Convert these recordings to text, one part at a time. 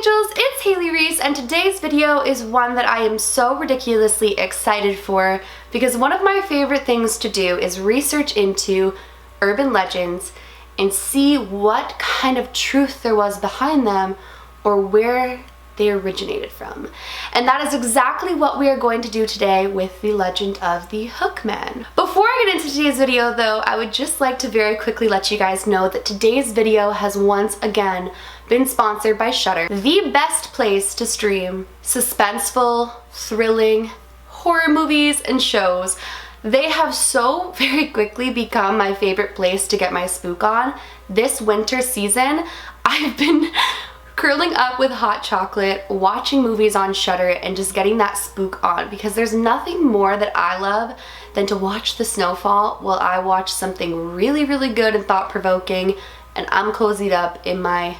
angels, it's Hailey Reese, and today's video is one that I am so ridiculously excited for because one of my favorite things to do is research into urban legends and see what kind of truth there was behind them or where they originated from. And that is exactly what we are going to do today with the legend of the Hookman. Before I get into today's video though, I would just like to very quickly let you guys know that today's video has once again been sponsored by Shudder, the best place to stream suspenseful, thrilling horror movies and shows. They have so very quickly become my favorite place to get my spook on. This winter season, I've been curling up with hot chocolate, watching movies on Shudder, and just getting that spook on because there's nothing more that I love than to watch the snowfall while I watch something really, really good and thought-provoking and I'm cozied up in my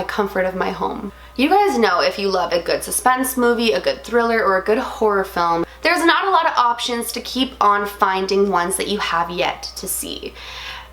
comfort of my home. You guys know if you love a good suspense movie, a good thriller, or a good horror film, there's not a lot of options to keep on finding ones that you have yet to see.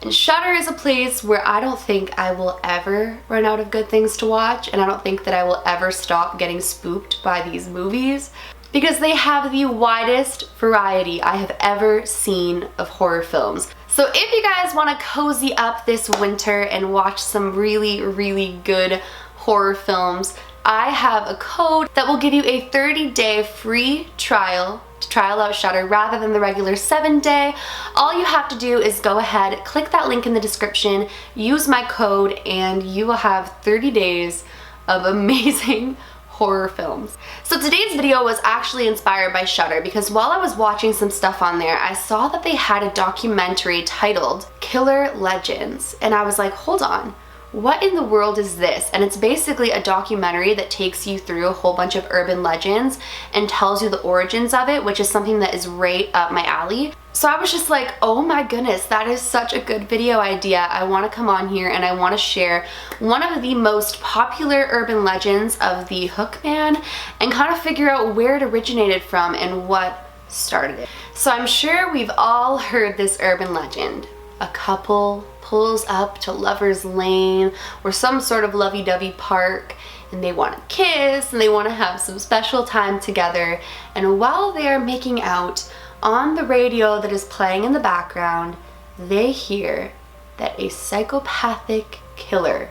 And Shudder is a place where I don't think I will ever run out of good things to watch, and I don't think that I will ever stop getting spooked by these movies because they have the widest variety I have ever seen of horror films. So if you guys want to cozy up this winter and watch some really, really good horror films, I have a code that will give you a 30-day free trial to trial out Shudder rather than the regular 7-day. All you have to do is go ahead, click that link in the description, use my code, and you will have 30 days of amazing horror films. So today's video was actually inspired by Shudder because while I was watching some stuff on there, I saw that they had a documentary titled Killer Legends, and I was like, hold on. What in the world is this? And it's basically a documentary that takes you through a whole bunch of urban legends and tells you the origins of it, which is something that is right up my alley. So I was just like, oh my goodness, that is such a good video idea. I want to come on here and I want to share one of the most popular urban legends of the Hookman and kind of figure out where it originated from and what started it. So I'm sure we've all heard this urban legend. A couple pulls up to Lover's Lane or some sort of lovey-dovey park and they want to kiss and they want to have some special time together, and while they are making out, on the radio that is playing in the background, they hear that a psychopathic killer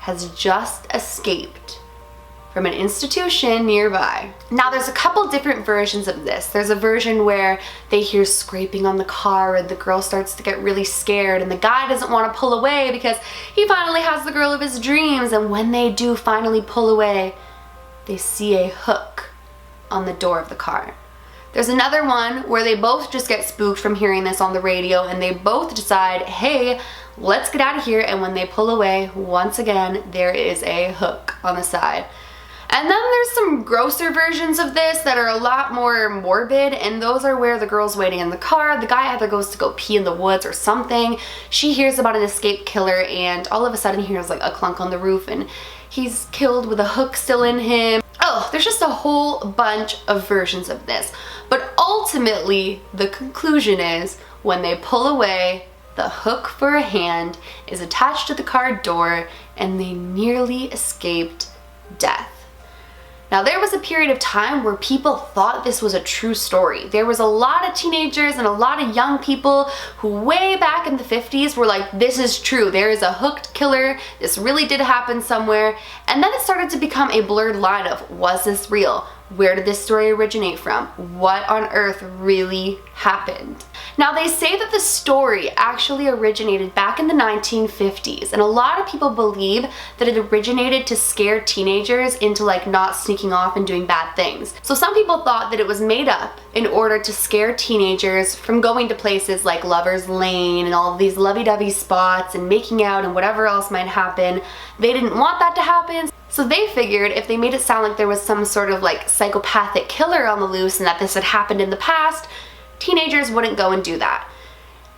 has just escaped from an institution nearby. Now there's a couple different versions of this. There's a version where they hear scraping on the car and the girl starts to get really scared and the guy doesn't want to pull away because he finally has the girl of his dreams, and when they do finally pull away, they see a hook on the door of the car. There's another one where they both just get spooked from hearing this on the radio and they both decide, hey, let's get out of here, and when they pull away, once again, there is a hook on the side. And then there's some grosser versions of this that are a lot more morbid, and those are where the girl's waiting in the car, the guy either goes to go pee in the woods or something, she hears about an escaped killer, and all of a sudden he hears like a clunk on the roof and he's killed with a hook still in him. Oh, there's just a whole bunch of versions of this. But ultimately, the conclusion is when they pull away, the hook for a hand is attached to the car door and they nearly escaped death. Now there was a period of time where people thought this was a true story. There was a lot of teenagers and a lot of young people who way back in the 50s were like, this is true, there is a hooked killer, this really did happen somewhere. And then it started to become a blurred line of, was this real? Where did this story originate from? What on earth really happened? Now they say that the story actually originated back in the 1950s, and a lot of people believe that it originated to scare teenagers into like not sneaking off and doing bad things. So some people thought that it was made up in order to scare teenagers from going to places like Lover's Lane and all of these lovey-dovey spots and making out and whatever else might happen. They didn't want that to happen. So they figured if they made it sound like there was some sort of like psychopathic killer on the loose and that this had happened in the past, teenagers wouldn't go and do that.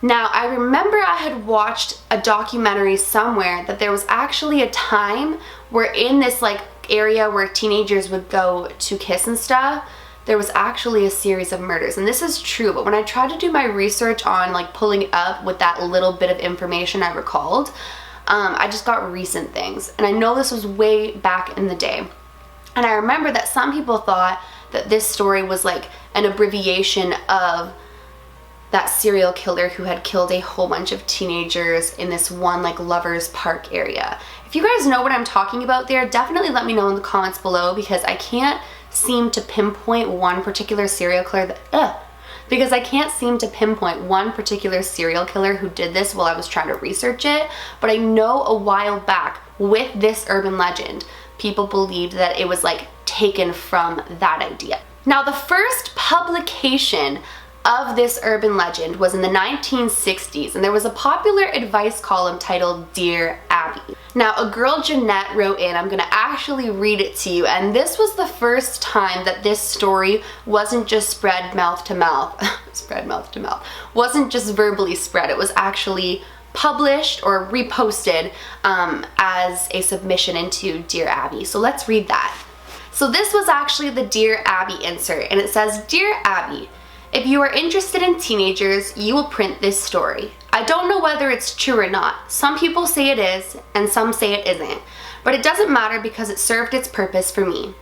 Now, I remember I had watched a documentary somewhere that there was actually a time where in this like area where teenagers would go to kiss and stuff, there was actually a series of murders. And this is true, but when I tried to do my research on like pulling up with that little bit of information I recalled, I just got recent things, and I know this was way back in the day. And I remember that some people thought that this story was like an abbreviation of that serial killer who had killed a whole bunch of teenagers in this one like lovers park area. If you guys know what I'm talking about there, definitely let me know in the comments below, because I can't seem to pinpoint one particular serial killer because I can't seem to pinpoint one particular serial killer who did this while I was trying to research it. But I know a while back with this urban legend, people believed that it was like taken from that idea. Now, the first publication of this urban legend was in the 1960s, and there was a popular advice column titled Dear Abby. Now, a girl, Jeanette, wrote in, I'm gonna actually read it to you, and this was the first time that this story wasn't just spread mouth to mouth, wasn't just verbally spread, it was actually published or reposted as a submission into Dear Abby. So let's read that. So this was actually the Dear Abby insert, and it says, Dear Abby, if you are interested in teenagers, you will print this story. I don't know whether it's true or not. Some people say it is, and some say it isn't. But it doesn't matter because it served its purpose for me.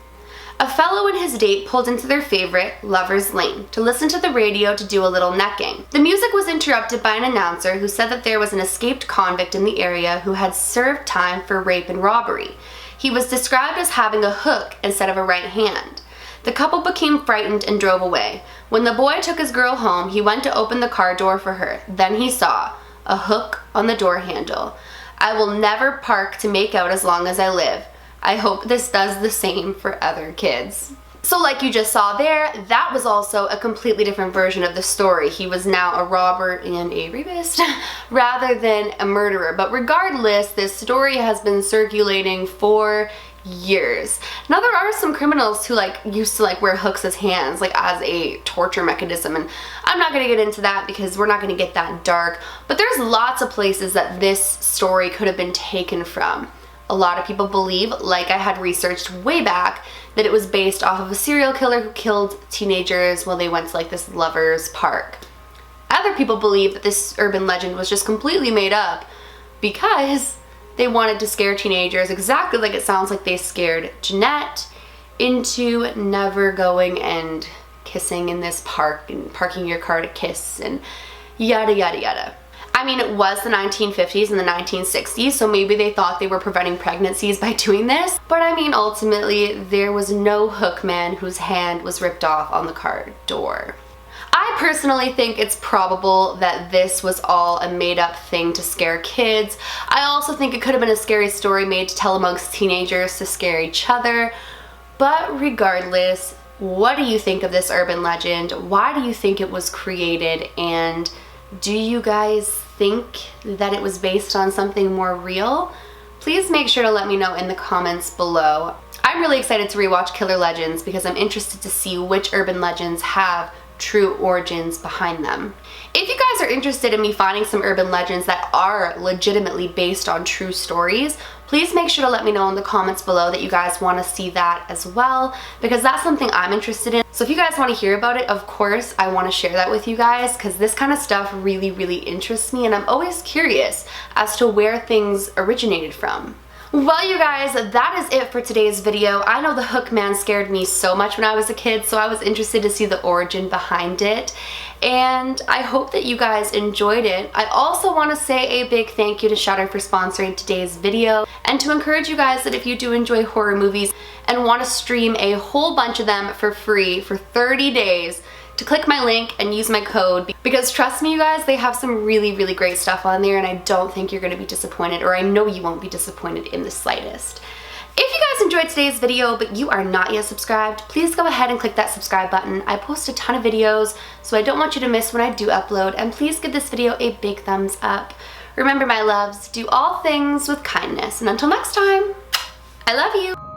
A fellow and his date pulled into their favorite, Lover's Lane, to listen to the radio to do a little necking. The music was interrupted by an announcer who said that there was an escaped convict in the area who had served time for rape and robbery. He was described as having a hook instead of a right hand. The couple became frightened and drove away. When the boy took his girl home, he went to open the car door for her. Then he saw a hook on the door handle. I will never park to make out as long as I live. I hope this does the same for other kids. So like you just saw there, that was also a completely different version of the story. He was now a robber and a rapist rather than a murderer. But regardless, this story has been circulating for years. Now there are some criminals who like used to like wear hooks as hands, like as a torture mechanism, and I'm not going to get into that because we're not going to get that dark, but there's lots of places that this story could have been taken from. A lot of people believe, like I had researched way back, that it was based off of a serial killer who killed teenagers while they went to like this lovers park. Other people believe that this urban legend was just completely made up because they wanted to scare teenagers exactly like it sounds like they scared Jeanette into never going and kissing in this park and parking your car to kiss and yada yada yada. I mean, it was the 1950s and the 1960s, so maybe they thought they were preventing pregnancies by doing this. But I mean, ultimately, there was no hook man whose hand was ripped off on the car door. I personally think it's probable that this was all a made-up thing to scare kids. I also think it could have been a scary story made to tell amongst teenagers to scare each other. But regardless, what do you think of this urban legend? Why do you think it was created? And do you guys think that it was based on something more real? Please make sure to let me know in the comments below. I'm really excited to rewatch Killer Legends because I'm interested to see which urban legends have true origins behind them. If you guys are interested in me finding some urban legends that are legitimately based on true stories, please make sure to let me know in the comments below that you guys want to see that as well, because that's something I'm interested in. So if you guys want to hear about it, of course, I want to share that with you guys, because this kind of stuff really, really interests me, and I'm always curious as to where things originated from. Well, you guys, that is it for today's video. I know the hook man scared me so much when I was a kid, so I was interested to see the origin behind it. And I hope that you guys enjoyed it. I also want to say a big thank you to Shudder for sponsoring today's video, and to encourage you guys that if you do enjoy horror movies and want to stream a whole bunch of them for free for 30 days, to click my link and use my code, because trust me you guys, they have some really, really great stuff on there, and I don't think you're going to be disappointed, or I know you won't be disappointed in the slightest. If you guys enjoyed today's video but you are not yet subscribed, please go ahead and click that subscribe button. I post a ton of videos, so I don't want you to miss when I do upload, and please give this video a big thumbs up. Remember, my loves, do all things with kindness, and until next time, I love you!